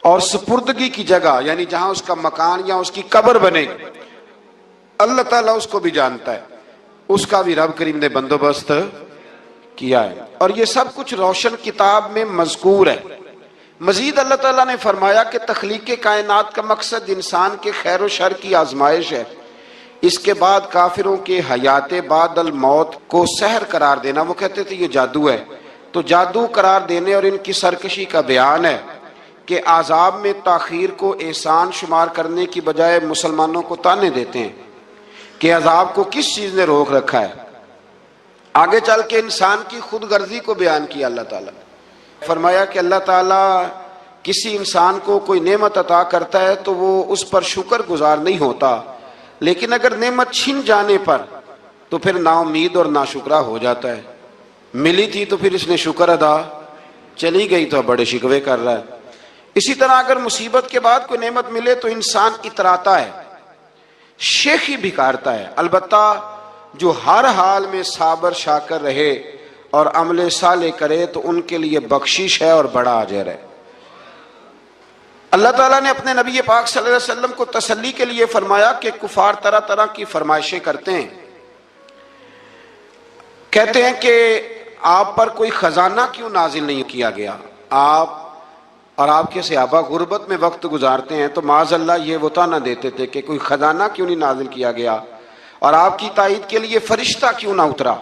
اور سپردگی کی جگہ یعنی جہاں اس کا مکان یا اس کی قبر بنے اللہ تعالیٰ اس کو بھی جانتا ہے، اس کا بھی رب کریم نے بندوبست کیا ہے، اور یہ سب کچھ روشن کتاب میں مذکور ہے۔ مزید اللہ تعالیٰ نے فرمایا کہ تخلیق کائنات کا مقصد انسان کے خیر و شر کی آزمائش ہے، اس کے بعد کافروں کے حیات بعد الموت کو سحر قرار دینا، وہ کہتے تھے یہ جادو ہے، تو جادو قرار دینے اور ان کی سرکشی کا بیان ہے کہ عذاب میں تاخیر کو احسان شمار کرنے کی بجائے مسلمانوں کو تانے دیتے ہیں کہ عذاب کو کس چیز نے روک رکھا ہے۔ آگے چل کے انسان کی خود غرضی کو بیان کیا اللہ تعالیٰ، فرمایا کہ اللہ تعالیٰ کسی انسان کو کوئی نعمت عطا کرتا ہے تو وہ اس پر شکر گزار نہیں ہوتا، لیکن اگر نعمت چھن جانے پر تو پھر نا امید اور ناشکرا ہو جاتا ہے۔ ملی تھی تو پھر اس نے شکر ادا، چلی گئی تو بڑے شکوے کر رہا ہے۔ اسی طرح اگر مصیبت کے بعد کوئی نعمت ملے تو انسان اتراتا ہے، شیخی بھکارتا ہے، البتہ جو ہر حال میں صابر شاکر رہے اور عمل صالح کرے تو ان کے لیے بخشش ہے اور بڑا اجر ہے۔ اللہ تعالیٰ نے اپنے نبی پاک صلی اللہ علیہ وسلم کو تسلی کے لیے فرمایا کہ کفار طرح طرح کی فرمائشیں کرتے ہیں، کہتے ہیں کہ آپ پر کوئی خزانہ کیوں نازل نہیں کیا گیا، آپ اور آپ کے صحابہ غربت میں وقت گزارتے ہیں تو معاذ اللہ یہ وہ طعنہ دیتے تھے کہ کوئی خزانہ کیوں نہیں نازل کیا گیا، اور آپ کی تائید کے لیے فرشتہ کیوں نہ اترا۔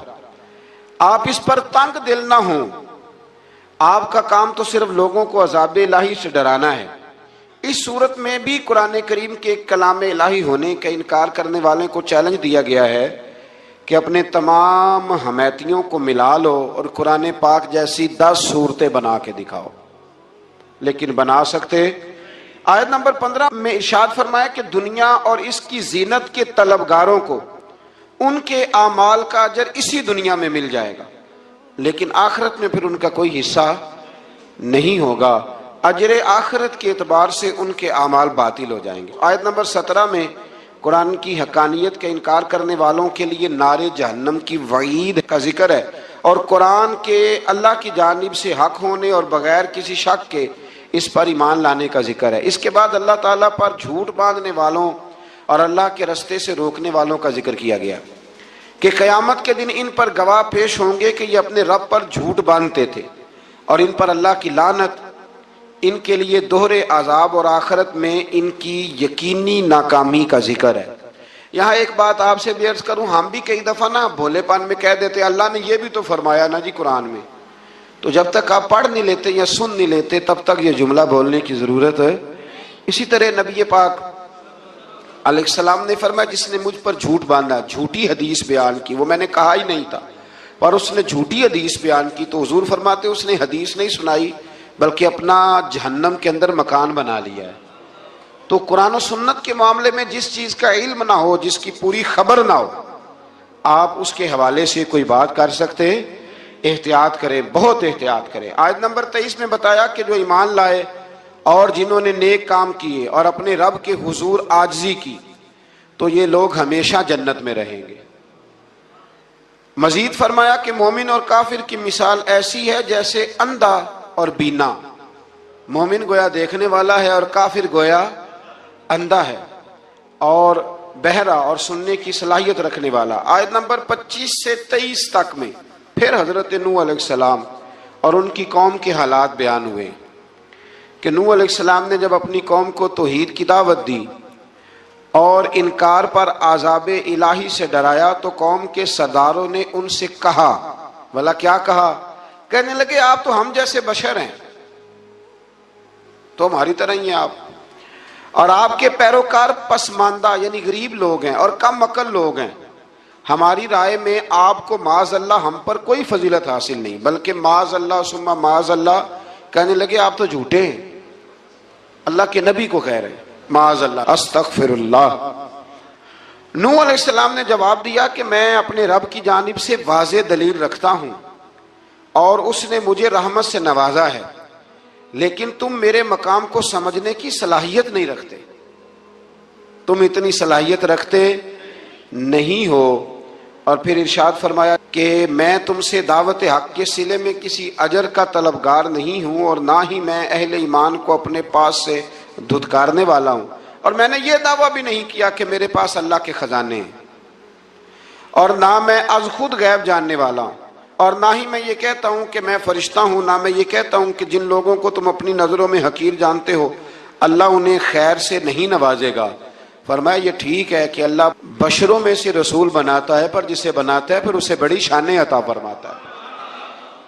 آپ اس پر تنگ دل نہ ہوں، آپ کا کام تو صرف لوگوں کو عذاب الہی سے ڈرانا ہے۔ اس صورت میں بھی قرآن کریم کے کلام الہی ہونے کا انکار کرنے والوں کو چیلنج دیا گیا ہے کہ اپنے تمام حمیتیوں کو ملا لو اور قرآن پاک جیسی 10 صورتیں بنا کے دکھاؤ، لیکن بنا سکتے؟ آیت نمبر 15 میں ارشاد فرمایا کہ دنیا اور اس کی زینت کے طلبگاروں کو ان کے اعمال کا اجر اسی دنیا میں مل جائے گا، لیکن آخرت میں پھر ان کا کوئی حصہ نہیں ہوگا، اجر آخرت کے اعتبار سے ان کے اعمال باطل ہو جائیں گے۔ آیت نمبر 17 میں قرآن کی حقانیت کا انکار کرنے والوں کے لیے نار جہنم کی وعید کا ذکر ہے، اور قرآن کے اللہ کی جانب سے حق ہونے اور بغیر کسی شک کے اس پر ایمان لانے کا ذکر ہے۔ اس کے بعد اللہ تعالیٰ پر جھوٹ باندھنے والوں اور اللہ کے رستے سے روکنے والوں کا ذکر کیا گیا کہ قیامت کے دن ان پر گواہ پیش ہوں گے کہ یہ اپنے رب پر جھوٹ باندھتے تھے، اور ان پر اللہ کی لعنت، ان کے لیے دوہرے عذاب اور آخرت میں ان کی یقینی ناکامی کا ذکر ہے۔ یہاں ایک بات آپ سے بھی عرض کروں، ہم بھی کئی دفعہ نا بھولے پن میں کہہ دیتے اللہ نے یہ بھی تو فرمایا نا جی قرآن میں، تو جب تک آپ پڑھ نہیں لیتے یا سن نہیں لیتے تب تک یہ جملہ بولنے کی ضرورت ہے۔ اسی طرح نبی پاک علیہ السلام نے فرمایا جس نے مجھ پر جھوٹ باندھا، جھوٹی حدیث بیان کی، وہ میں نے کہا ہی نہیں تھا پر اس نے جھوٹی حدیث بیان کی، تو حضور فرماتے اس نے حدیث نہیں سنائی بلکہ اپنا جہنم کے اندر مکان بنا لیا ہے۔ تو قرآن و سنت کے معاملے میں جس چیز کا علم نہ ہو، جس کی پوری خبر نہ ہو، آپ اس کے حوالے سے کوئی بات کر سکتے؟ احتیاط کریں، بہت احتیاط کریں۔ آیت نمبر 23 میں بتایا کہ جو ایمان لائے اور جنہوں نے نیک کام کیے اور اپنے رب کے حضور عاجزی کی تو یہ لوگ ہمیشہ جنت میں رہیں گے۔ مزید فرمایا کہ مومن اور کافر کی مثال ایسی ہے جیسے اندھا اور بینا، مومن گویا دیکھنے والا ہے اور کافر گویا اندھا ہے اور بہرا اور سننے کی صلاحیت رکھنے والا۔ آیت نمبر 25 سے 23 تک میں پھر حضرت نوح علیہ السلام اور ان کی قوم کے حالات بیان ہوئے کہ نوح علیہ السلام نے جب اپنی قوم کو توحید کی دعوت دی اور انکار پر عذاب الہی سے ڈرایا تو قوم کے سرداروں نے ان سے کہا، بھلا کیا کہا؟ کہنے لگے آپ تو ہم جیسے بشر ہیں، تو ہماری طرح ہی ہیں آپ، اور آپ کے پیروکار پسماندہ یعنی غریب لوگ ہیں اور کم عقل لوگ ہیں، ہماری رائے میں آپ کو معاذ اللہ ہم پر کوئی فضیلت حاصل نہیں، بلکہ معاذ اللہ ثم معاذ اللہ۔ کہنے لگے آپ تو جھوٹے ہیں، اللہ کے نبی کو کہہ رہے ہیں معاذ اللہ، استغفر اللہ۔ نوح علیہ السلام نے جواب دیا کہ میں اپنے رب کی جانب سے واضح دلیل رکھتا ہوں اور اس نے مجھے رحمت سے نوازا ہے، لیکن تم میرے مقام کو سمجھنے کی صلاحیت نہیں رکھتے، تم اتنی صلاحیت رکھتے نہیں ہو، اور پھر ارشاد فرمایا کہ میں تم سے دعوت حق کے صلے میں کسی اجر کا طلبگار نہیں ہوں، اور نہ ہی میں اہل ایمان کو اپنے پاس سے دھتکارنے والا ہوں، اور میں نے یہ دعویٰ بھی نہیں کیا کہ میرے پاس اللہ کے خزانے ہیں، اور نہ میں از خود غیب جاننے والا ہوں، اور نہ ہی میں یہ کہتا ہوں کہ میں فرشتہ ہوں، نہ میں یہ کہتا ہوں کہ جن لوگوں کو تم اپنی نظروں میں حقیر جانتے ہو اللہ انہیں خیر سے نہیں نوازے گا۔ فرمایا یہ ٹھیک ہے کہ اللہ بشروں میں سے رسول بناتا ہے، پر جسے بناتا ہے پھر اسے بڑی شانیں عطا فرماتا ہے۔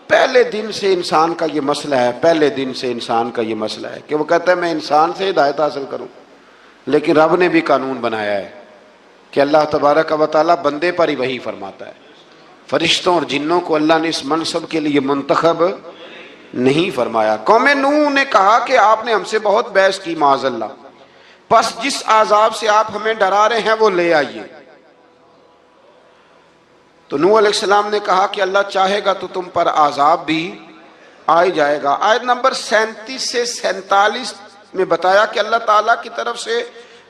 پہلے دن سے انسان کا یہ مسئلہ ہے، پہلے دن سے انسان کا یہ مسئلہ ہے کہ وہ کہتا ہے میں انسان سے ہدایت حاصل کروں، لیکن رب نے بھی قانون بنایا ہے کہ اللہ تبارک و تعالیٰ بندے پر ہی وحی فرماتا ہے، فرشتوں اور جنوں کو اللہ نے اس منصب کے لیے منتخب نہیں فرمایا۔ قوم نوح نے کہا کہ آپ نے ہم سے بہت بحث کی معاذ اللہ، پس جس عذاب سے آپ ہمیں ڈرا رہے ہیں وہ لے آئیے۔ تو نوح علیہ السلام نے کہا کہ اللہ چاہے گا تو تم پر عذاب بھی آ جائے گا۔ آیت نمبر 37 سے 47 میں بتایا کہ اللہ تعالیٰ کی طرف سے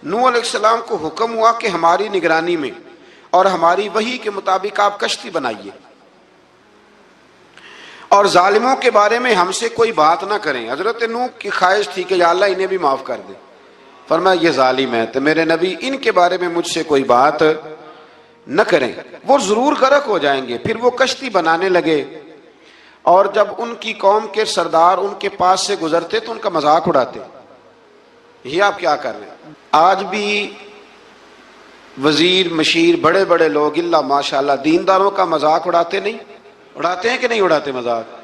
نوح علیہ السلام کو حکم ہوا کہ ہماری نگرانی میں اور ہماری وحی کے مطابق آپ کشتی بنائیے، اور ظالموں کے بارے میں ہم سے کوئی بات نہ کریں۔ حضرت نوح کی خواہش تھی کہ یا اللہ انہیں بھی معاف کر دے، فرمایا یہ ظالم ہے تو میرے نبی ان کے بارے میں مجھ سے کوئی بات نہ کریں، وہ ضرور غرق ہو جائیں گے۔ پھر وہ کشتی بنانے لگے، اور جب ان کی قوم کے سردار ان کے پاس سے گزرتے تو ان کا مذاق اڑاتے۔ یہ آپ کیا کر رہے ہیں؟ آج بھی وزیر مشیر بڑے بڑے لوگ اللہ ماشاءاللہ دینداروں کا مذاق اڑاتے نہیں؟ اڑاتے ہیں کہ نہیں اڑاتے مذاق؟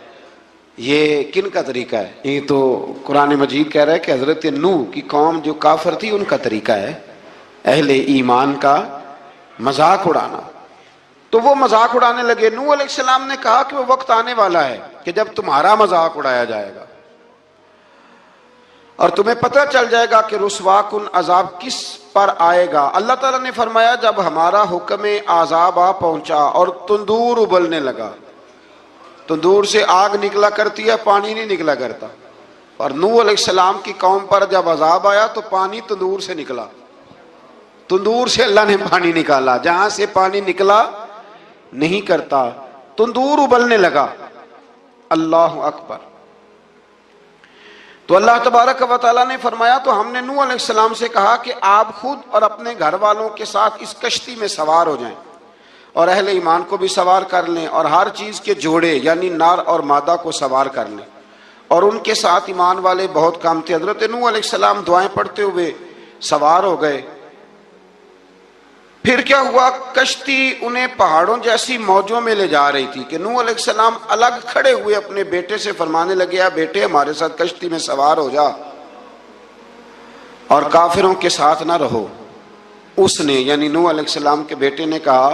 یہ کن کا طریقہ ہے؟ یہ تو قرآن مجید کہہ رہا ہے کہ حضرت نوح کی قوم جو کافر تھی ان کا طریقہ ہے اہل ایمان کا مذاق اڑانا۔ تو وہ مذاق اڑانے لگے۔ نوح علیہ السلام نے کہا کہ وہ وقت آنے والا ہے کہ جب تمہارا مذاق اڑایا جائے گا، اور تمہیں پتہ چل جائے گا کہ رسوا کن عذاب کس پر آئے گا۔ اللہ تعالیٰ نے فرمایا جب ہمارا حکم عذاب آ پہنچا اور تندور ابلنے لگا، تندور سے آگ نکلا کرتی ہے، پانی نہیں نکلا کرتا، اور نوح علیہ السلام کی قوم پر جب عذاب آیا تو پانی تندور سے نکلا، تندور سے اللہ نے پانی نکالا، جہاں سے پانی نکلا نہیں کرتا، تندور ابلنے لگا۔ اللہ اکبر۔ تو اللہ تبارک و تعالیٰ نے فرمایا تو ہم نے نوح علیہ السلام سے کہا کہ آپ خود اور اپنے گھر والوں کے ساتھ اس کشتی میں سوار ہو جائیں، اور اہل ایمان کو بھی سوار کر لیں، اور ہر چیز کے جوڑے یعنی نر اور مادہ کو سوار کر لیں، اور ان کے ساتھ ایمان والے بہت کام تھے۔ حضرت نوح علیہ السلام دعائیں پڑھتے ہوئے سوار ہو گئے۔ پھر کیا ہوا؟ کشتی انہیں پہاڑوں جیسی موجوں میں لے جا رہی تھی کہ نوح علیہ السلام الگ کھڑے ہوئے اپنے بیٹے سے فرمانے لگے اے بیٹے ہمارے ساتھ کشتی میں سوار ہو جا اور کافروں کے ساتھ نہ رہو۔ اس نے یعنی نوح علیہ السلام کے بیٹے نے کہا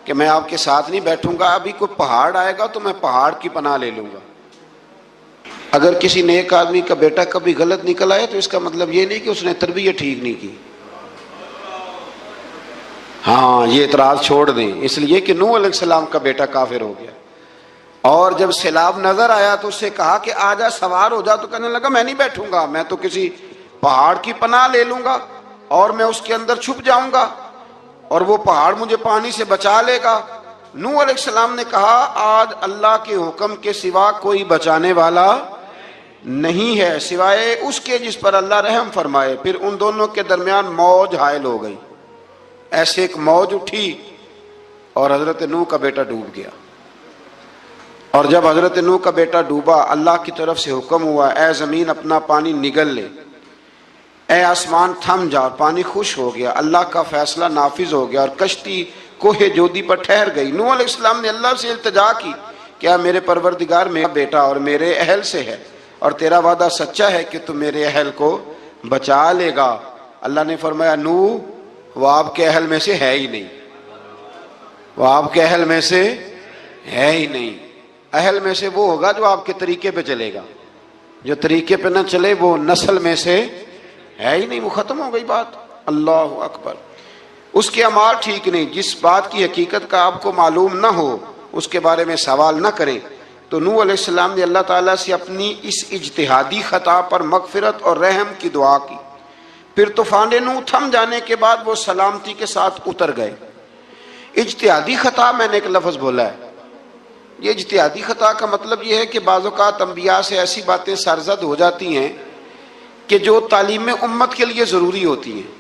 کہ میں آپ کے ساتھ نہیں بیٹھوں گا، ابھی کوئی پہاڑ آئے گا تو میں پہاڑ کی پناہ لے لوں گا۔ اگر کسی نیک آدمی کا بیٹا کبھی غلط نکل آئے تو اس کا مطلب یہ نہیں کہ اس نے تربیت ٹھیک نہیں کی، ہاں یہ اعتراض چھوڑ دیں، اس لیے کہ نوح علیہ السلام کا بیٹا کافر ہو گیا، اور جب سیلاب نظر آیا تو اس سے کہا کہ آجا سوار ہو جا، تو کہنے لگا میں نہیں بیٹھوں گا، میں تو کسی پہاڑ کی پناہ لے لوں گا اور میں اس کے اندر چھپ جاؤں گا اور وہ پہاڑ مجھے پانی سے بچا لے گا۔ نوح علیہ السلام نے کہا آج اللہ کے حکم کے سوا کوئی بچانے والا نہیں ہے سوائے اس کے جس پر اللہ رحم فرمائے۔ پھر ان دونوں کے درمیان موج حائل ہو گئی، ایسے ایک موج اٹھی اور حضرت نوح کا بیٹا ڈوب گیا۔ اور جب حضرت نوح کا بیٹا ڈوبا اللہ کی طرف سے حکم ہوا اے زمین اپنا پانی نگل لے، اے آسمان تھم جا، پانی خوش ہو گیا، اللہ کا فیصلہ نافذ ہو گیا اور کشتی کوہ جودی پر ٹھہر گئی۔ نوح علیہ السلام نے اللہ سے التجا کی کیا میرے پروردگار میرا بیٹا اور میرے اہل سے ہے اور تیرا وعدہ سچا ہے کہ تم میرے اہل کو بچا لے گا۔ اللہ نے فرمایا نوح وہ آپ کے اہل میں سے ہے ہی نہیں، وہ آپ کے اہل میں سے ہے ہی نہیں۔ اہل میں سے وہ ہوگا جو آپ کے طریقے پہ چلے گا، جو طریقے پہ نہ چلے وہ نسل میں سے ہے ہی نہیں، وہ ختم ہو گئی بات۔ اللہ اکبر۔ اس کے اعمال ٹھیک نہیں، جس بات کی حقیقت کا آپ کو معلوم نہ ہو اس کے بارے میں سوال نہ کریں۔ تو نوح علیہ السلام نے اللہ تعالیٰ سے اپنی اس اجتہادی خطا پر مغفرت اور رحم کی دعا کی۔ پھر طوفان نوح تھم جانے کے بعد وہ سلامتی کے ساتھ اتر گئے۔ اجتہادی خطا میں نے ایک لفظ بولا ہے، یہ اجتہادی خطا کا مطلب یہ ہے کہ بعض اوقات انبیاء سے ایسی باتیں سرزد ہو جاتی ہیں کہ جو تعلیم امت کے لیے ضروری ہوتی ہیں،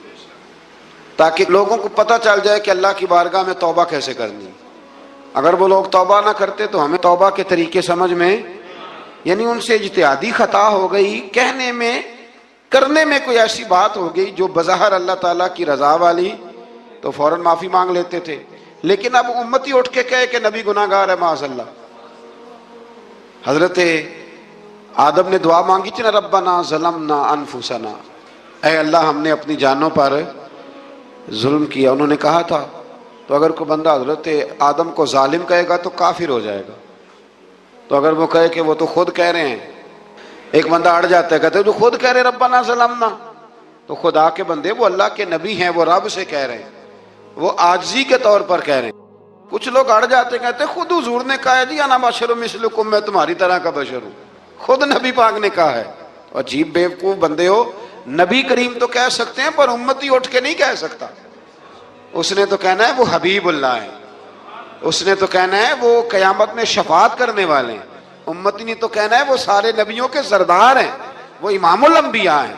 تاکہ لوگوں کو پتہ چل جائے کہ اللہ کی بارگاہ میں توبہ کیسے کرنی۔ اگر وہ لوگ توبہ نہ کرتے تو ہمیں توبہ کے طریقے سمجھ میں، یعنی ان سے اجتہادی خطا ہو گئی، کہنے میں کرنے میں کوئی ایسی بات ہو گئی جو بظاہر اللہ تعالیٰ کی رضا والی، تو فوراً معافی مانگ لیتے تھے۔ لیکن اب امتی اٹھ کے کہے کہ نبی گناہ گار ہے معاذ اللہ۔ حضرت آدم نے دعا مانگی تھی نا، ربنا ظلمنا انفسنا، اے اللہ ہم نے اپنی جانوں پر ظلم کیا، انہوں نے کہا تھا۔ تو اگر کوئی بندہ حضرت آدم کو ظالم کہے گا تو کافر ہو جائے گا، تو اگر وہ کہے کہ وہ تو خود کہہ رہے ہیں، ایک بندہ اڑ جاتا ہے، کہتے ہیں تو خود کہہ رہے ربنا ظلمنا، تو خدا کے بندے وہ اللہ کے نبی ہیں، وہ رب سے کہہ رہے ہیں، وہ عاجزی کے طور پر کہہ رہے ہیں۔ کچھ لوگ اڑ جاتے کہتے ہیں خود حضور نے کہا ہے جی انا بشر مثلکم، میں تمہاری طرح کا بشر ہوں، خود نبی پاک نے کہا ہے۔ عجیب بیوقوف بندے ہو، نبی کریم تو کہہ سکتے ہیں پر امتی اٹھ کے نہیں کہہ سکتا۔ اس نے تو کہنا ہے وہ حبیب اللہ ہے، اس نے تو کہنا ہے وہ قیامت میں شفاعت کرنے والے ہیں، امتی نے تو کہنا ہے وہ سارے نبیوں کے سردار ہیں، وہ امام الانبیاء ہیں۔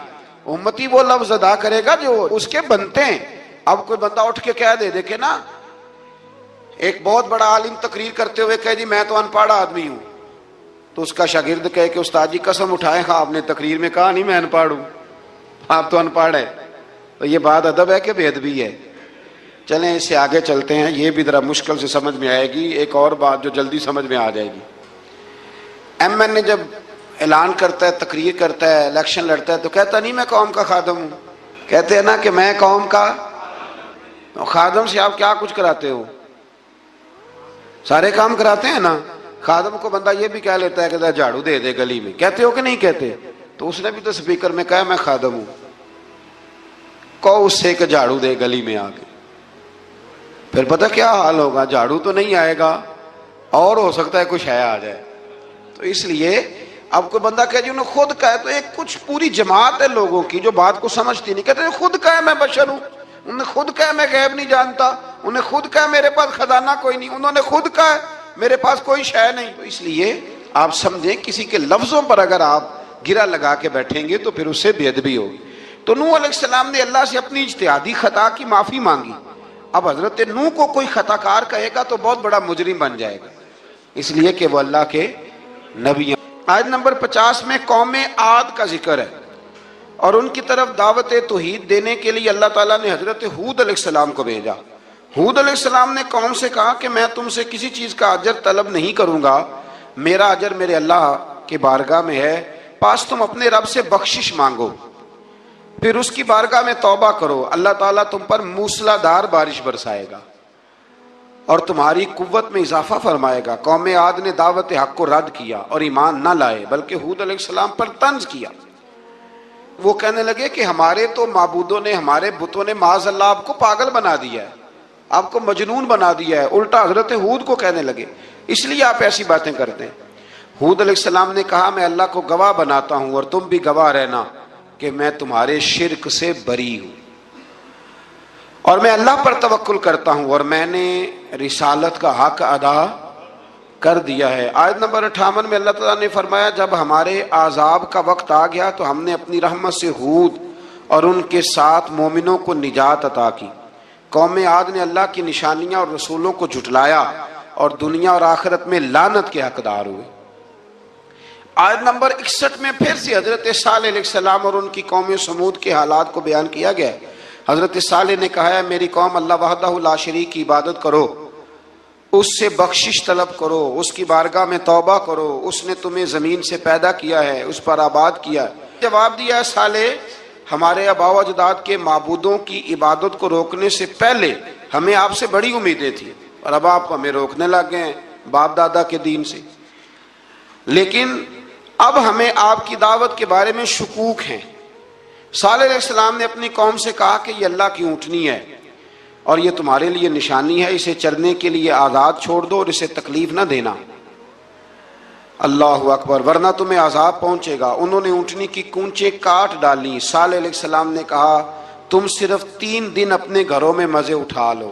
امتی وہ لفظ ادا کرے گا جو اس کے بنتے ہیں۔ اب کوئی بندہ اٹھ کے کہہ دے دیکھے نا، ایک بہت بڑا عالم تقریر کرتے ہوئے کہے جی میں تو ان پڑھ آدمی ہوں، تو اس کا شاگرد کہے کہ استاد جی قسم اٹھائے ہاں آپ نے تقریر میں کہا نہیں میں ان پڑھ ہوں، آپ تو ان پڑھ ہے، تو یہ بات ادب ہے کہ بے ادبی ہے؟ چلیں اس سے آگے چلتے ہیں، یہ بھی ذرا مشکل سے سمجھ میں آئے گی۔ ایک اور بات جو جلدی سمجھ میں آ جائے گی، ایم این اے جب اعلان کرتا ہے، تقریر کرتا ہے، الیکشن لڑتا ہے، تو کہتا نہیں میں قوم کا خادم ہوں، کہتے ہیں نا کہ میں قوم کا خادم سے آپ کیا کچھ کراتے ہو؟ سارے کام کراتے ہیں نا۔ خادم کو بندہ یہ بھی کہہ لیتا ہے کہ جھاڑو دے دے گلی میں، کہتے ہو کہ نہیں کہتے؟ تو اس نے بھی تو سپیکر میں کہا میں خادم ہوں، کہو اس سے کہ جھاڑو دے گلی میں آگے، پھر پتہ کیا حال ہوگا؟ جھاڑو تو نہیں آئے گا اور ہو سکتا ہے کچھ ہے آ جائے۔ تو اس لیے اب کوئی بندہ کہے جی انہوں نے خود کہا ہے، تو ایک کچھ پوری جماعت ہے لوگوں کی جو بات کو سمجھتی نہیں، کہتے ہیں خود کہا ہے میں بشر ہوں، انہوں نے خود کہا ہے میں غیب نہیں جانتا، انہوں نے خود کہا ہے میرے پاس خزانہ کوئی نہیں، انہوں نے خود کہا ہے میرے پاس کوئی شے نہیں۔ تو اس لیے آپ سمجھیں کسی کے لفظوں پر اگر آپ گرا لگا کے بیٹھیں گے تو پھر اس سے بے ادبی ہوگی۔ تو نوح علیہ السلام نے اللہ سے اپنی اجتہادی خطا کی معافی مانگی۔ اب حضرت نوح کو کوئی خطا کار کہے گا تو بہت بڑا مجرم بن جائے گا، اس لیے کہ وہ اللہ کے نبی ہیں۔ آیت نمبر 50 میں قوم عاد کا ذکر ہے، اور ان کی طرف دعوت توحید دینے کے لیے اللہ تعالیٰ نے حضرت ہود علیہ السلام کو بھیجا۔ ہود علیہ السلام نے قوم سے کہا کہ میں تم سے کسی چیز کا اجر طلب نہیں کروں گا، میرا اجر میرے اللہ کی بارگاہ میں ہے، پاس تم اپنے رب سے بخشش مانگو، پھر اس کی بارگاہ میں توبہ کرو، اللہ تعالیٰ تم پر موسلا دار بارش برسائے گا اور تمہاری قوت میں اضافہ فرمائے گا۔ قوم عاد نے دعوت حق کو رد کیا اور ایمان نہ لائے، بلکہ ہود علیہ السلام پر طنز کیا۔ وہ کہنے لگے کہ ہمارے تو معبودوں نے، ہمارے بتوں نے معاذ اللہ آپ کو پاگل بنا دیا ہے، آپ کو مجنون بنا دیا ہے۔ الٹا حضرت ہود کو کہنے لگے اس لیے آپ ایسی باتیں کرتے ہیں۔ ہود علیہ السلام نے کہا میں اللہ کو گواہ بناتا ہوں اور تم بھی گواہ رہنا کہ میں تمہارے شرک سے بری ہوں، اور میں اللہ پر توکل کرتا ہوں، اور میں نے رسالت کا حق ادا کر دیا ہے۔ آیت نمبر 58 میں اللہ تعالیٰ نے فرمایا جب ہمارے عذاب کا وقت آ گیا تو ہم نے اپنی رحمت سے ہود اور ان کے ساتھ مومنوں کو نجات عطا کی۔ قوم عاد نے اللہ کی نشانیاں اور رسولوں کو جھٹلایا اور دنیا اور آخرت میں لعنت کے حقدار ہوئے۔ آیت نمبر 61 میں پھر سے حضرت صالح علیہ السلام اور ان کی قوم سمود کے حالات کو بیان کیا گیا ہے۔ حضرت صالح نے کہا ہے میری قوم اللہ وحدہ لا شریک کی عبادت کرو، اس سے بخشش طلب کرو، اس کی بارگاہ میں توبہ کرو، اس نے تمہیں زمین سے پیدا کیا ہے، اس پر آباد کیا ہے۔ جواب دیا ہے صالح ہمارے آباء و اجداد کے معبودوں کی عبادت کو روکنے سے پہلے ہمیں آپ سے بڑی امیدیں تھیں، اور اب آپ ہمیں روکنے لگ گئے ہیں باپ دادا کے دین سے، لیکن اب ہمیں آپ کی دعوت کے بارے میں شکوک ہیں۔ صالح علیہ السلام نے اپنی قوم سے کہا کہ یہ اللہ کی اونٹنی ہے اور یہ تمہارے لیے نشانی ہے، اسے چرنے کے لیے آزاد چھوڑ دو اور اسے تکلیف نہ دینا، اللہ اکبر، ورنہ تمہیں عذاب پہنچے گا۔ انہوں نے اونٹنی کی کونچیں کاٹ ڈالی۔ صالح علیہ السلام نے کہا تم صرف 3 دن اپنے گھروں میں مزے اٹھا لو،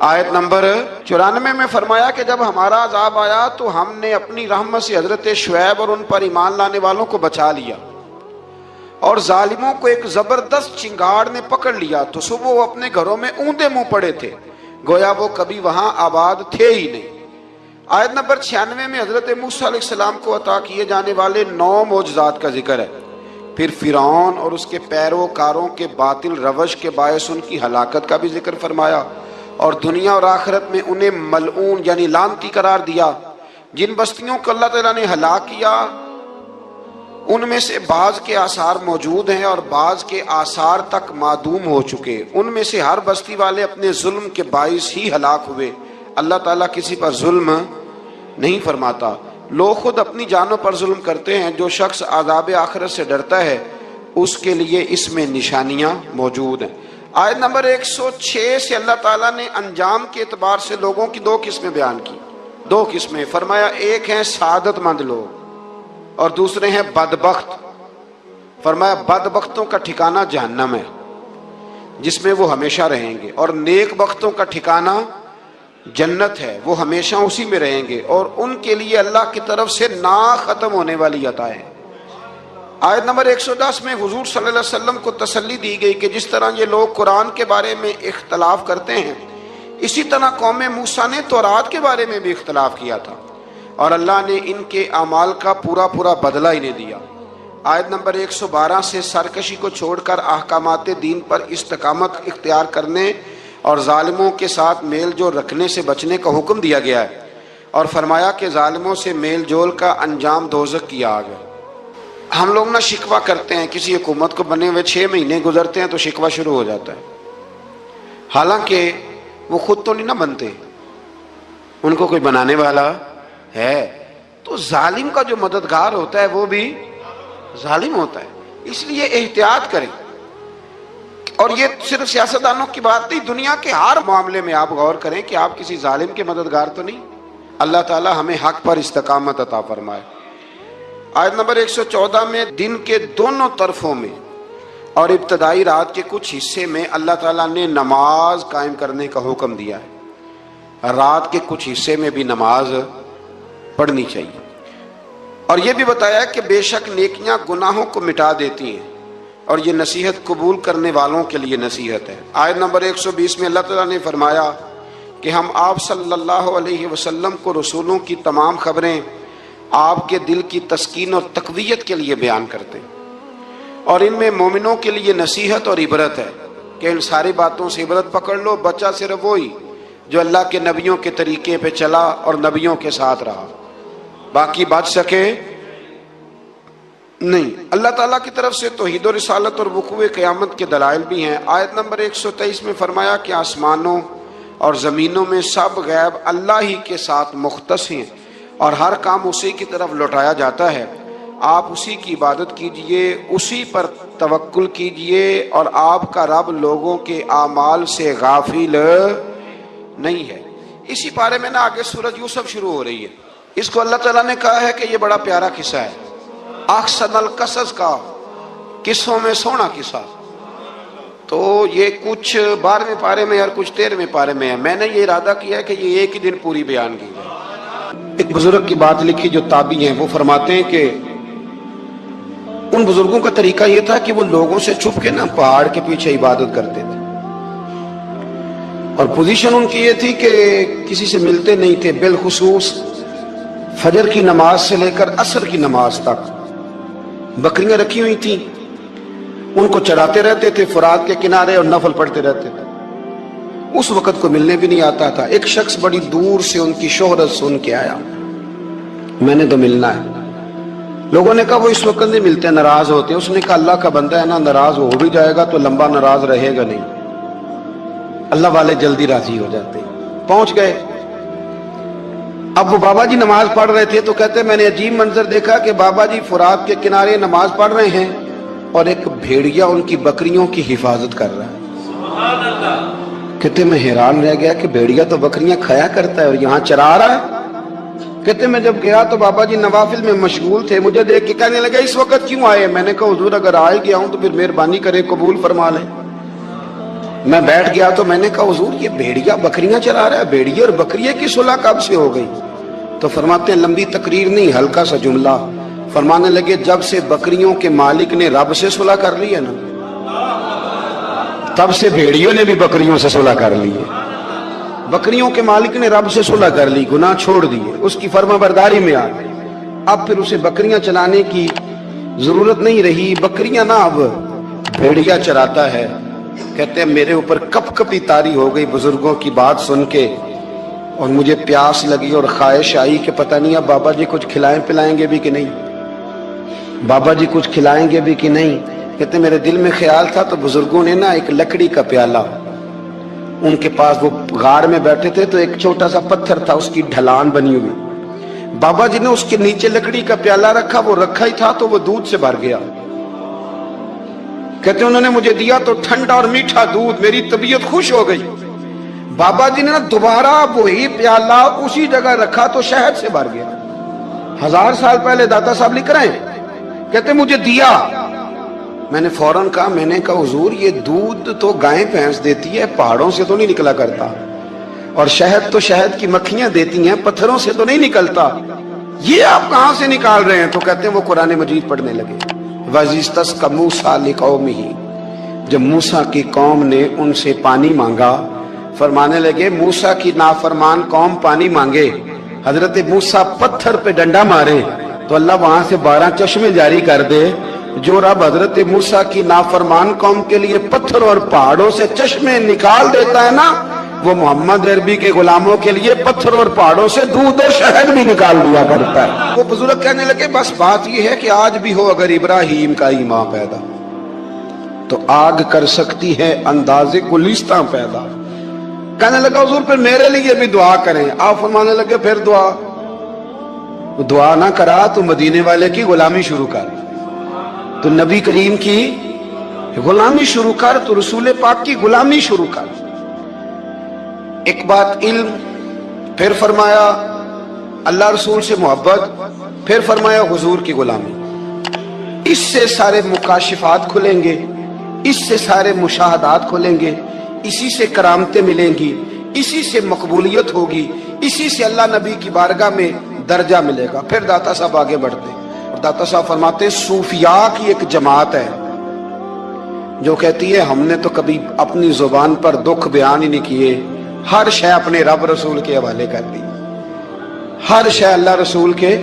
آیت نمبر 94 میں فرمایا کہ جب ہمارا عذاب آیا تو ہم نے اپنی رحمت سے حضرت شعیب اور ان پر ایمان لانے والوں کو بچا لیا، اور ظالموں کو ایک زبردست چنگاڑ نے پکڑ لیا تو صبح وہ اپنے گھروں میں اوندے منہ پڑے تھے، گویا وہ کبھی وہاں آباد تھے ہی نہیں۔ آیت نمبر 96 میں حضرت موسیٰ علیہ السلام کو عطا کیے جانے والے 9 معجزات کا ذکر ہے۔ پھر فرعون اور اس کے پیروکاروں کے باطل روش کے باعث ان کی ہلاکت کا بھی ذکر فرمایا، اور دنیا اور آخرت میں انہیں ملعون یعنی لعنتی قرار دیا۔ جن بستیوں کو اللہ تعالیٰ نے ہلاک کیا ان میں سے بعض کے آثار موجود ہیں اور بعض کے آثار تک معدوم ہو چکے۔ ان میں سے ہر بستی والے اپنے ظلم کے باعث ہی ہلاک ہوئے۔ اللہ تعالیٰ کسی پر ظلم نہیں فرماتا، لوگ خود اپنی جانوں پر ظلم کرتے ہیں۔ جو شخص عذاب آخرت سے ڈرتا ہے اس کے لیے اس میں نشانیاں موجود ہیں۔ آیت نمبر 106 سے اللہ تعالیٰ نے انجام کے اعتبار سے لوگوں کی 2 قسمیں بیان کی۔ 2 قسمیں فرمایا، ایک ہیں سعادت مند لوگ اور دوسرے ہیں بدبخت۔ فرمایا بدبختوں کا ٹھکانہ جہنم ہے جس میں وہ ہمیشہ رہیں گے، اور نیک بختوں کا ٹھکانہ جنت ہے، وہ ہمیشہ اسی میں رہیں گے، اور ان کے لیے اللہ کی طرف سے نا ختم ہونے والی عطائیں۔ آیت نمبر 110 میں حضور صلی اللہ علیہ وسلم کو تسلی دی گئی کہ جس طرح یہ لوگ قرآن کے بارے میں اختلاف کرتے ہیں، اسی طرح قوم موسیٰ نے تورات کے بارے میں بھی اختلاف کیا تھا، اور اللہ نے ان کے اعمال کا پورا بدلہ انہیں دیا۔ آیت نمبر 112 سے سرکشی کو چھوڑ کر احکامات دین پر استقامت اختیار کرنے اور ظالموں کے ساتھ میل جول رکھنے سے بچنے کا حکم دیا گیا ہے، اور فرمایا کہ ظالموں سے میل جول کا انجام دوزخ کی آگ ہے۔ ہم لوگ نہ شکوہ کرتے ہیں، کسی حکومت کو بنے ہوئے 6 مہینے گزرتے ہیں تو شکوہ شروع ہو جاتا ہے، حالانکہ وہ خود تو نہیں نہ بنتے، ان کو کوئی بنانے والا ہے۔ تو ظالم کا جو مددگار ہوتا ہے وہ بھی ظالم ہوتا ہے، اس لیے احتیاط کریں۔ اور یہ صرف سیاستدانوں کی بات نہیں، دنیا کے ہر معاملے میں آپ غور کریں کہ آپ کسی ظالم کے مددگار تو نہیں۔ اللہ تعالی ہمیں حق پر استقامت عطا فرمائے۔ آیت نمبر 114 میں دن کے دونوں طرفوں میں اور ابتدائی رات کے کچھ حصے میں اللہ تعالیٰ نے نماز قائم کرنے کا حکم دیا ہے۔ رات کے کچھ حصے میں بھی نماز پڑھنی چاہیے، اور یہ بھی بتایا کہ بے شک نیکیاں گناہوں کو مٹا دیتی ہیں، اور یہ نصیحت قبول کرنے والوں کے لیے نصیحت ہے۔ آیت نمبر 120 میں اللہ تعالیٰ نے فرمایا کہ ہم آپ صلی اللہ علیہ وسلم کو رسولوں کی تمام خبریں آپ کے دل کی تسکین اور تقویت کے لیے بیان کرتے ہیں، اور ان میں مومنوں کے لیے نصیحت اور عبرت ہے کہ ان ساری باتوں سے عبرت پکڑ لو۔ بچہ صرف وہی جو اللہ کے نبیوں کے طریقے پہ چلا اور نبیوں کے ساتھ رہا، باقی بچ سکے نہیں۔ اللہ تعالیٰ کی طرف سے توحید و رسالت اور وقوع قیامت کے دلائل بھی ہیں۔ آیت نمبر 123 میں فرمایا کہ آسمانوں اور زمینوں میں سب غیب اللہ ہی کے ساتھ مختص ہیں، اور ہر کام اسی کی طرف لوٹایا جاتا ہے۔ آپ اسی کی عبادت کیجئے، اسی پر توکل کیجئے، اور آپ کا رب لوگوں کے اعمال سے غافل نہیں ہے۔ اسی بارے میں نا آگے سورۃ یوسف شروع ہو رہی ہے، اس کو اللہ تعالیٰ نے کہا ہے کہ یہ بڑا پیارا قصہ ہے، احسن القصص کا، قصوں میں سونا قصہ۔ تو یہ کچھ 12ویں پارے میں اور کچھ 13ویں پارے میں ہے۔ میں نے یہ ارادہ کیا ہے کہ یہ ایک ہی دن پوری بیان کی جائے۔ ایک بزرگ کی بات لکھی جو تابعی ہیں، وہ فرماتے ہیں کہ ان بزرگوں کا طریقہ یہ تھا کہ وہ لوگوں سے چھپ کے نا پہاڑ کے پیچھے عبادت کرتے تھے، اور پوزیشن ان کی یہ تھی کہ کسی سے ملتے نہیں تھے، بالخصوص فجر کی نماز سے لے کر عصر کی نماز تک بکریاں رکھی ہوئی تھیں، ان کو چراتے رہتے تھے فرات کے کنارے اور نفل پڑھتے رہتے تھے۔ اس وقت کو ملنے بھی نہیں آتا تھا۔ ایک شخص بڑی دور سے ان کی شہرت سن کے آیا، میں نے تو ملنا ہے۔ لوگوں نے کہا وہ اس وقت نہیں ملتے، ناراض ہوتے ہیں۔ اس نے کہا اللہ کا بندہ ہے نا، ناراض ہو بھی جائے گا تو لمبا ناراض رہے گا نہیں، اللہ والے جلدی راضی ہو جاتے ہیں۔ پہنچ گئے۔ اب وہ بابا جی نماز پڑھ رہے تھے تو کہتے میں نے عجیب منظر دیکھا کہ بابا جی فرات کے کنارے نماز پڑھ رہے ہیں اور ایک بھیڑیا ان کی بکریوں کی حفاظت کر رہا ہے۔ کہتے میں حیران رہ گیا کہ بھیڑیا تو بکریاں کھایا کرتا ہے اور یہاں چرا رہا ہے۔ کہتے میں جب گیا تو بابا جی نوافل میں مشغول تھے، مجھے دیکھ کے کہنے لگا اس وقت کیوں آئے؟ میں نے کہا حضور اگر آئے گیا ہوں تو پھر مہربانی کریں قبول فرما لیں۔ میں بیٹھ گیا تو میں نے کہا حضور یہ بھیڑیا بکریاں چلا رہا ہے، بھیڑیے اور بکریے کی صلح کب سے ہو گئی؟ تو فرماتے ہیں لمبی تقریر نہیں، ہلکا سا جملہ، فرمانے لگے جب سے بکریوں کے مالک نے رب سے صلح کر لی ہے نا، تب سے بھیڑیوں نے بھی بکریوں سے صلح کر لی ہے۔ بکریوں کے مالک نے رب سے صلح کر لی، گناہ چھوڑ دیے، اس کی فرما برداری میں آ گئے، اب پھر اسے بکریاں چلانے کی ضرورت نہیں رہی، بکریاں نہ اب بھیڑیا چراتا ہے۔ کہتے ہیں میرے اوپر کپ کپی طاری ہو گئی بزرگوں کی بات سن کے، اور مجھے پیاس لگی اور خواہش آئی کہ پتہ نہیں اب بابا جی کچھ کھلائیں پلائیں گے بھی کہ نہیں، بابا جی کچھ کھلائیں گے بھی کہ نہیں۔ کہتے ہیں میرے دل میں خیال تھا تو بزرگوں نے نا ایک لکڑی کا پیالہ، ان کے پاس وہ غار میں بیٹھے تھے تو ایک چھوٹا سا پتھر تھا، اس کی ڈھلان بنی ہوئی، بابا جی نے اس کے نیچے لکڑی کا پیالہ رکھا، وہ رکھا ہی تھا تو وہ دودھ سے بھر گیا۔ کہتے ہیں انہوں نے مجھے دیا تو ٹھنڈا اور میٹھا دودھ، میری طبیعت خوش ہو گئی۔ بابا جی نے دوبارہ وہی پیالہ اسی جگہ رکھا تو شہد سے بھر گیا۔ 1000 سال پہلے داتا صاحب لکھ رہے ہیں، کہتے مجھے دیا، میں نے فوراً کہا، میں نے کہا حضور یہ دودھ تو گائیں بھینس دیتی ہے، پہاڑوں سے تو نہیں نکلا کرتا، اور شہد تو شہد کی مکھیاں دیتی ہیں، پتھروں سے تو نہیں نکلتا، یہ آپ کہاں سے نکال رہے ہیں؟ تو کہتے ہیں وہ قرآن مجید پڑھنے لگے۔ وَإِذِ اسْتَسْقَى مُوسَىٰ لِقَوْمِهِ، جب موسیٰ کی قوم نے ان سے پانی مانگا، فرمانے لگے موسیٰ کی نافرمان قوم پانی مانگے، حضرت موسیٰ پتھر پہ ڈنڈا مارے تو اللہ وہاں سے 12 چشمے جاری کر دے۔ جو رب حضرت موسیٰ کی نافرمان قوم کے لیے پتھر اور پہاڑوں سے چشمے نکال دیتا ہے نا، وہ محمد عربی کے غلاموں کے لیے پتھر اور پہاڑوں سے دودھ اور شہد بھی نکال دیا کرتا ہے۔ وہ بزرگ کہنے لگے بس بات یہ ہے کہ آج بھی ہو اگر ابراہیم کا ایمان پیدا تو آگ کر سکتی ہے اندازے گلستاں پیدا۔ کہنے لگا حضور پھر میرے لیے بھی دعا کریں۔ آپ فرمانے لگے پھر دعا نہ کرا تو مدینے والے کی غلامی شروع کر، تو نبی کریم کی غلامی شروع کر، تو رسول پاک کی غلامی شروع کر۔ ایک بات علم، پھر فرمایا اللہ رسول سے محبت، پھر فرمایا حضور کی غلامی۔ اس سے سارے مکاشفات کھلیں گے، اس سے سارے مشاہدات کھلیں گے، اسی سے کرامتیں ملیں گی، اسی سے مقبولیت ہوگی، اسی سے اللہ نبی کی بارگاہ میں درجہ ملے گا۔ پھر داتا صاحب آگے بڑھتے اور داتا صاحب فرماتے ہیں صوفیاء کی ایک جماعت ہے جو کہتی ہے ہم نے تو کبھی اپنی زبان پر دکھ بیان ہی نہیں کیے، ہر شے اپنے رب رسول کے حوالے کر دی، ہر شے اللہ رسول کے۔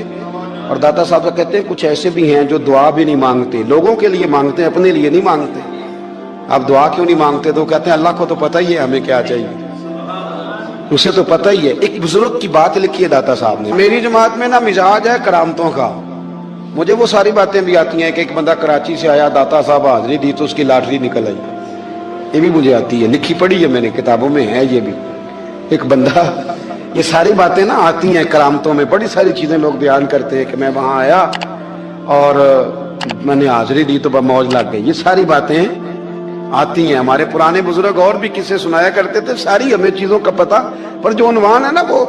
اور داتا صاحب کہتے ہیں کچھ ایسے بھی ہیں جو دعا بھی نہیں مانگتے، لوگوں کے لیے مانگتے ہیں، اپنے لیے نہیں مانگتے۔ آپ دعا کیوں نہیں مانگتے؟ تو کہتے ہیں اللہ کو تو پتہ ہی ہے ہمیں کیا چاہیے، اسے تو پتہ ہی ہے۔ ایک بزرگ کی بات لکھی ہے داتا صاحب نے، میری جماعت میں نا مزاج ہے کرامتوں کا، مجھے وہ ساری باتیں بھی آتی ہیں کہ ایک بندہ کراچی سے آیا، داتا صاحب حاضری دی تو اس کی لاٹری نکل آئی، یہ بھی مجھے آتی ہے، لکھی پڑھی ہے میں نے، کتابوں میں ہے یہ بھی۔ ایک بندہ، یہ ساری باتیں نا آتی ہیں کرامتوں میں، بڑی ساری چیزیں لوگ بیان کرتے ہیں کہ میں وہاں آیا اور میں نے حاضری دی تو موج لگ گئی، یہ ساری باتیں آتی ہیں۔ ہمارے پرانے بزرگ اور بھی قصے سنایا کرتے تھے، ساری ہمیں چیزوں کا پتہ، پر جو عنوان ہے نا وہ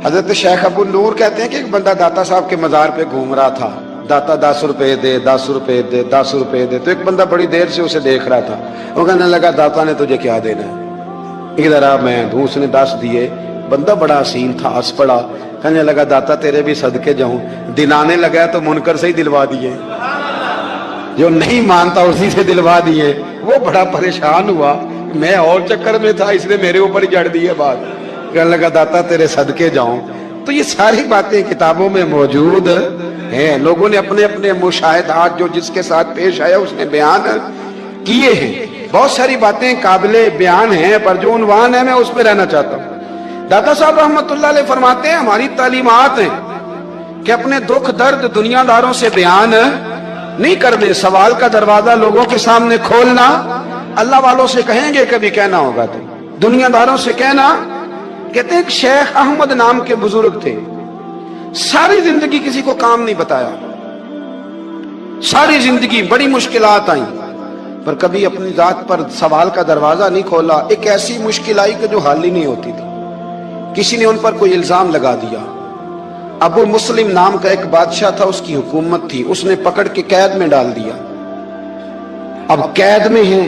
حضرت شیخ ابو نور کہتے ہیں کہ ایک بندہ داتا صاحب کے مزار پہ گھوم رہا تھا، داتا 10 روپے دے، 10 روپے دے، 10 روپے دے، تو ایک بندہ بڑی دیر سے اسے دیکھ رہا تھا، وہ کہنے لگا داتا نے تجھے کیا دینا ہے، ادھر آ میں دوں۔ اس نے 10 دیے، بندہ بڑا حسین تھا، ہنس پڑا، کہنے لگا داتا تیرے بھی صدقے جاؤں، دلانے لگا تو منکر سے ہی دلوا دیے، جو نہیں مانتا اسی سے دلوا دیے۔ وہ بڑا پریشان ہوا، میں اور چکر میں تھا، اس نے میرے اوپر ہی جڑ دی ہے بات، کہنے لگا داتا تیرے صدقے جاؤں۔ تو یہ ساری باتیں کتابوں میں موجود ہیں، لوگوں نے اپنے اپنے مشاہدات جو جس کے ساتھ پیش آیا اس نے بیان کیے ہیں، بہت ساری باتیں قابل بیان ہیں، پر جو عنوان ہے میں اس پہ رہنا چاہتا ہوں۔ داتا صاحب رحمت اللہ علیہ فرماتے ہیں ہماری تعلیمات ہیں کہ اپنے دکھ درد دنیا داروں سے بیان نہیں کرنے، سوال کا دروازہ لوگوں کے سامنے کھولنا، اللہ والوں سے کہیں گے کبھی کہنا ہوگا تو دنیا داروں سے کہنا۔ کہتے ہیں کہ شیخ احمد نام کے بزرگ تھے، ساری زندگی کسی کو کام نہیں بتایا، ساری زندگی بڑی مشکلات آئیں، پر کبھی اپنی ذات پر سوال کا دروازہ نہیں کھولا۔ ایک ایسی مشکل آئی کہ جو حل ہی نہیں ہوتی تھی، کسی نے ان پر کوئی الزام لگا دیا۔ ابو مسلم نام کا ایک بادشاہ تھا، اس کی حکومت تھی، اس نے پکڑ کے قید میں ڈال دیا۔ اب قید میں ہیں،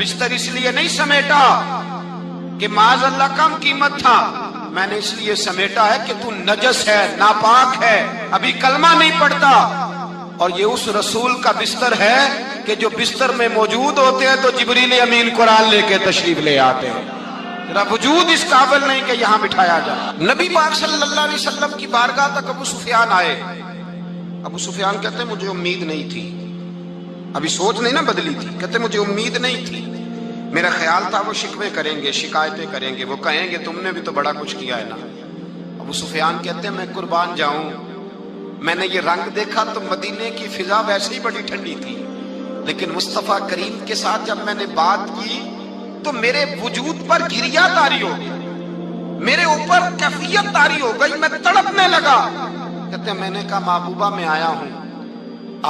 بستر اس لیے نہیں سمیٹا کہ معاذ اللہ کم قیمت تھا، میں نے اس لیے سمیٹا ہے کہ تو نجس ہے، ناپاک ہے، ابھی کلمہ نہیں پڑھتا۔ اور یہ اس رسول کا بستر ہے کہ جو بستر میں موجود ہوتے ہیں تو جبریل امین قرآن لے کے تشریف لے آتے ہیں۔ ذرا وجود اس قابل نہیں کہ یہاں بٹھایا جائے۔ نبی پاک صلی اللہ علیہ وسلم کی بارگاہ تک ابو سفیان آئے۔ ابو سفیان کہتے ہیں مجھے امید نہیں تھی، ابھی سوچ نہیں نا بدلی تھی، کہتے مجھے امید نہیں تھی، میرا خیال تھا وہ شکوے کریں گے، شکایتیں کریں گے، وہ کہیں گے تم نے بھی تو بڑا کچھ کیا ہے نا۔ ابو سفیان کہتے ہیں میں قربان جاؤں، میں نے یہ رنگ دیکھا تو مدینے کی فضا ویسے ہی بڑی ٹھنڈی تھی، لیکن مصطفیٰ کریم کے ساتھ جب میں نے بات کی تو میرے وجود پر گریہ طاری ہو گئی، میرے اوپر کیفیت طاری ہو گئی، میں تڑپنے لگا۔ کہتے ہیں میں نے کہا محبوبہ میں آیا ہوں،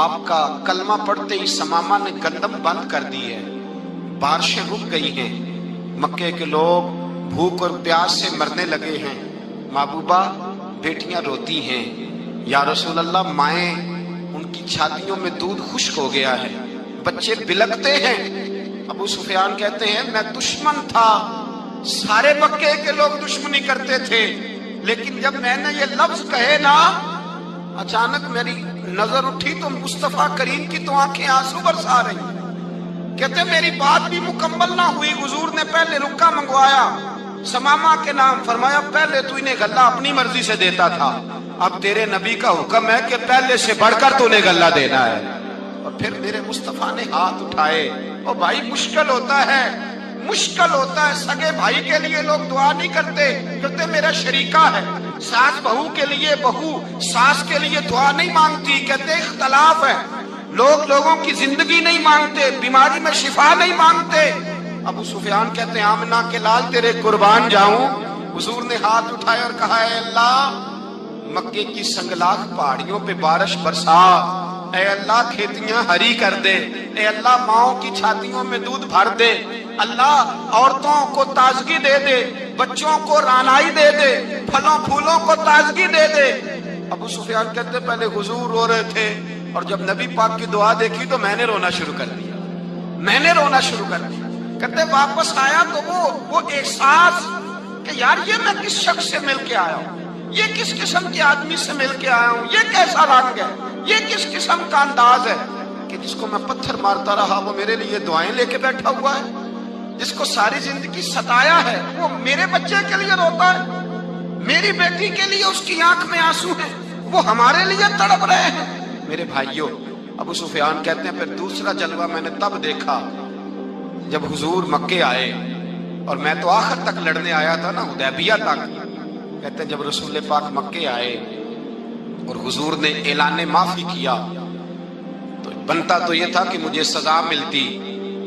آپ کا کلمہ پڑھتے ہی سمامہ نے گندم بند کر دی ہے، بارشیں رک گئی ہیں، مکے کے لوگ بھوک اور پیاس سے مرنے لگے ہیں، محبوبہ بیٹیاں روتی ہیں، یا رسول اللہ مائیں ان کی چھاتیوں میں دودھ خشک ہو گیا ہے، بچے بلکتے ہیں۔ ابو سفیان کہتے ہیں میں دشمن تھا، سارے مکے کے لوگ دشمنی کرتے تھے، لیکن جب میں نے یہ لفظ کہے نا اچانک میری نظر اٹھی تو مصطفیٰ کریم کی تو آنکھیں آنسو برسا رہی۔ کہتے میری بات بھی مکمل نہ ہوئی، حضور نے پہلے رکا منگوایا، سمامہ کے نام فرمایا پہلے تو انہیں غلہ اپنی مرضی سے دیتا تھا، اب تیرے نبی کا حکم ہے کہ پہلے سے بڑھ کر تو انہیں غلہ دینا ہے۔ اور پھر میرے مصطفیٰ نے ہاتھ اٹھائے۔ اور بھائی مشکل ہوتا ہے، مشکل ہوتا ہے، سگے بھائی کے لیے لوگ دعا نہیں کرتے، کہتے میرا شریکہ ہے، ساس بہو کے لیے بہو ساس کے لیے دعا نہیں مانگتی، کہتے اختلاف ہے، لوگ لوگوں کی زندگی نہیں مانگتے، بیماری میں شفا نہیں مانگتے۔ ابو سفیان کہتے ہیں آمنہ کے لال تیرے قربان جاؤں۔ حضور نے ہاتھ اٹھائے اور کہا اے اللہ مکے کی سنگلاخ پہاڑیوں پہ بارش برسا، اے اللہ کھیتیاں ہری کر دے، اے اللہ ماؤں کی چھاتیوں میں دودھ بھر دے، اللہ عورتوں کو تازگی دے دے، بچوں کو رانائی دے دے، پھلوں پھولوں کو تازگی دے دے۔ ابو سفیان کہتے پہلے حضور رو رہے تھے اور جب نبی پاک کی دعا دیکھی تو میں نے رونا شروع کر دیا، میں نے رونا شروع کر دیا۔ کہتے واپس آیا تو وہ احساس کہ یار یہ میں کس شخص سے مل کے آیا ہوں، یہ کس قسم کے آدمی سے مل کے آیا ہوں، یہ کیسا رنگ ہے، یہ کس قسم کا انداز ہے کہ جس کو میں پتھر مارتا رہا وہ میرے لیے دعائیں لے کے بیٹھا ہوا ہے، جس کو ساری زندگی ستایا ہے وہ میرے بچے کے لیے روتا ہے، میری بیٹی کے لیے اس کی آنکھ میں آنسو ہیں، وہ ہمارے لیے تڑپ رہے ہیں۔ میرے بھائیوں ابو سفیان کہتے ہیں پھر دوسرا جلوہ میں نے تب دیکھا جب حضور مکے آئے، اور میں تو آخر تک لڑنے آیا تھا نا حدیبیہ تک۔ کہتے ہیں جب رسول پاک مکے آئے اور حضور نے اعلان معافی کیا تو بنتا تو یہ تھا کہ مجھے سزا ملتی،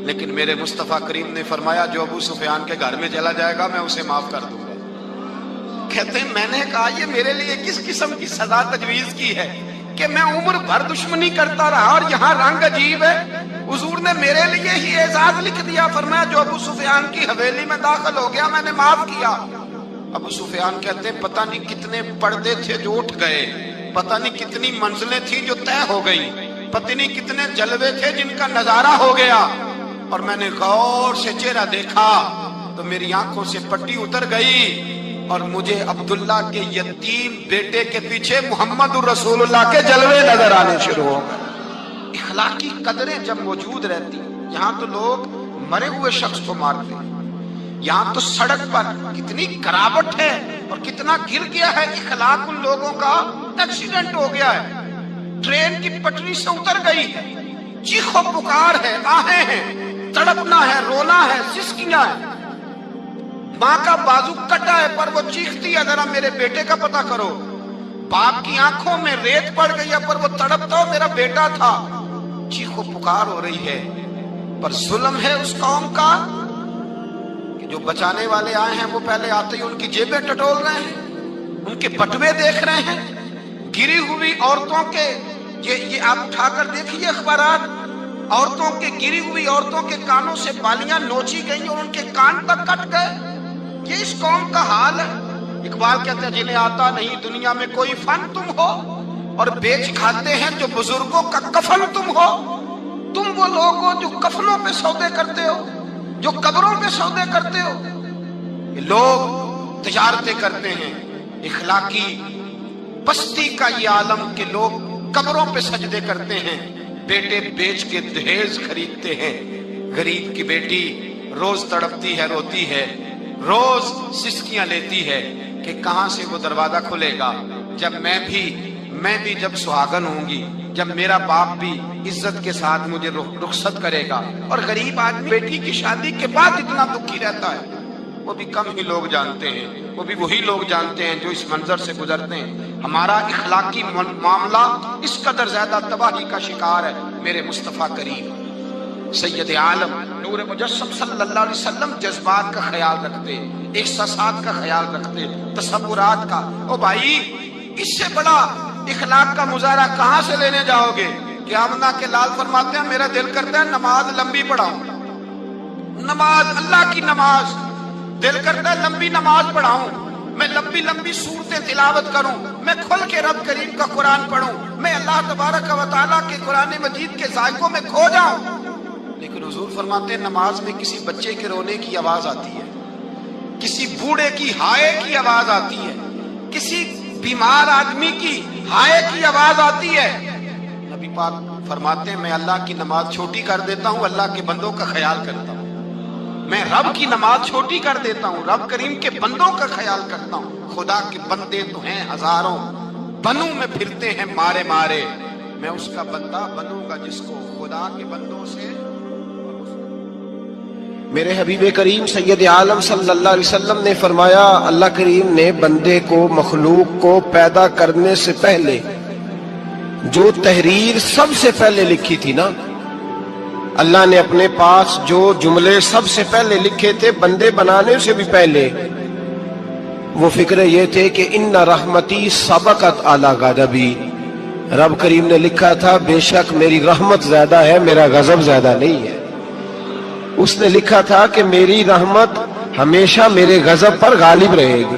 لیکن میرے مصطفیٰ کریم نے فرمایا جو ابو سفیان کے گھر میں چلا جائے گا میں اسے معاف کر دوں گا۔ کہتے ہیں میں نے کہا یہ میرے لیے کس قسم کی سزا تجویز کی ہے کہ میں عمر بھر دشمنی کرتا رہا اور یہاں رنگ عجیب ہے۔ حضور نے میرے لیے ہی اعزاز لکھ دیا، فرمایا جو ابو سفیان کی حویلی میں داخل ہو گیا میں نے معاف کیا۔ ابو سفیان کہتے ہیں پتہ نہیں کتنے پردے تھے جو اٹھ گئے، پتہ نہیں کتنی منزلیں تھیں جو طے ہو گئی، پتہ نہیں کتنے جلوے تھے جن کا نظارہ ہو گیا، اور میں نے غور سے چہرہ دیکھا تو میری آنکھوں سے پٹی اتر گئی اور مجھے عبداللہ کے یتیم بیٹے کے پیچھے محمد الرسول اللہ کے جلوے نظر آنے شروع ہو گئے۔ اخلاقی قدریں جب موجود رہتی، یہاں تو لوگ مرے ہوئے شخص کو مارتے ہیں، یہاں تو سڑک پر کتنی کراوٹ ہے اور کتنا گر گیا ہے، اخلاق ان لوگوں کا ایکسیڈنٹ ہو گیا ہے، ٹرین کی پٹری سے اتر گئی ہے، چیخ و پکار ہے، آہیں ہیں، تڑپنا ہے، رونا ہے، سسکیاں ہے، ماں کا بازو کٹا ہے پر وہ چیختی ہے ذرا میرے بیٹے کا پتہ کرو، باپ کی آنکھوں میں ریت پڑ گئی ہے پر وہ تڑپتا ہو میرا بیٹا تھا، چیخ و پکار ہو رہی ہے۔ پر ظلم ہے اس قوم کا کہ جو بچانے والے آئے ہیں وہ پہلے آتے ہی ان کی جیبیں ٹٹول رہے ہیں، ان کے بٹوے دیکھ رہے ہیں، گری ہوئی عورتوں کے یہ آپ اٹھا کر دیکھیے اخبارات، عورتوں کے گری ہوئی عورتوں کے کانوں سے بالیاں نوچی گئی اور ان کے کان تک کٹ گئے۔ یہ اس قوم کا حال ہے۔ اقبال کہتے ہیں جنہیں آتا نہیں دنیا میں کوئی فن تم ہو اور بیچ کھاتے ہیں جو بزرگوں کا کفن تم ہو، تم وہ لوگ ہو جو کفنوں پہ سودے کرتے ہو، جو قبروں پہ سودے کرتے ہو. لوگ تجارتیں کرتے ہیں، اخلاقی پستی کا یہ عالم کہ لوگ قبروں پہ سجدے کرتے ہیں، بیٹے بیچ کے دہیز خریدتے ہیں. غریب کی بیٹی روز تڑپتی ہے، روتی ہے، روز سسکیاں لیتی ہے کہ کہاں سے وہ دروازہ کھلے گا جب میں بھی جب سہاگن ہوں گی، جب میرا باپ بھی عزت کے ساتھ مجھے رخصت کرے گا. اور غریب آدمی بیٹی کی شادی کے بعد اتنا دکھی رہتا ہے، وہ بھی کم ہی لوگ جانتے ہیں، وہ بھی وہی لوگ جانتے ہیں جو اس منظر سے گزرتے ہیں. ہمارا اخلاقی معاملہ اس قدر زیادہ تباہی کا شکار ہے. میرے مصطفیٰ کریم سید عالم نور مجسم صلی اللہ علیہ وسلم جذبات کا خیال رکھتے، احساسات کا خیال رکھتے، تصورات کا. او بھائی، اس سے بڑا اخلاق کا مظاہرہ کہاں سے لینے جاؤ گے؟ کہ آمنہ کے لال فرماتے ہیں میرا دل کرتا ہے نماز لمبی پڑھاؤں، نماز اللہ کی نماز، دل کرتا ہے لمبی نماز پڑھاؤں، میں لمبی لمبی صورتیں تلاوت کروں، میں کھل کے رب کریم کا قرآن پڑھوں، میں اللہ تبارک و تعالیٰ کے قرآن مجید کے ذائقوں میں کھو جاؤں. لیکن حضور فرماتے ہیں نماز میں کسی بچے کے رونے کی آواز آتی ہے، کسی بوڑھے کی ہائے کی آواز آتی ہے، کسی بیمار آدمی کی ہائے کی آواز آتی ہے. نبی پاک فرماتے ہیں میں اللہ کی نماز چھوٹی کر دیتا ہوں، اللہ کے بندوں کا خیال کرتا ہوں. میں رب کی نماز چھوٹی کر دیتا ہوں، رب کریم کے بندوں کا خیال کرتا ہوں. خدا کے بندے تو ہیں ہزاروں، بنوں میں پھرتے ہیں مارے مارے، میں اس کا بندہ بنوں گا جس کو خدا کے بندوں سے. میرے حبیب کریم سید عالم صلی اللہ علیہ وسلم نے فرمایا اللہ کریم نے بندے کو، مخلوق کو پیدا کرنے سے پہلے جو تحریر سب سے پہلے لکھی تھی نا، اللہ نے اپنے پاس جو جملے سب سے پہلے لکھے تھے بندے بنانے سے بھی پہلے، وہ فکرے یہ تھے کہ ان رحمتی سبقت اعلی غضبی. رب کریم نے لکھا تھا بے شک میری رحمت زیادہ ہے، میرا غضب زیادہ نہیں ہے. اس نے لکھا تھا کہ میری رحمت ہمیشہ میرے غضب پر غالب رہے گی.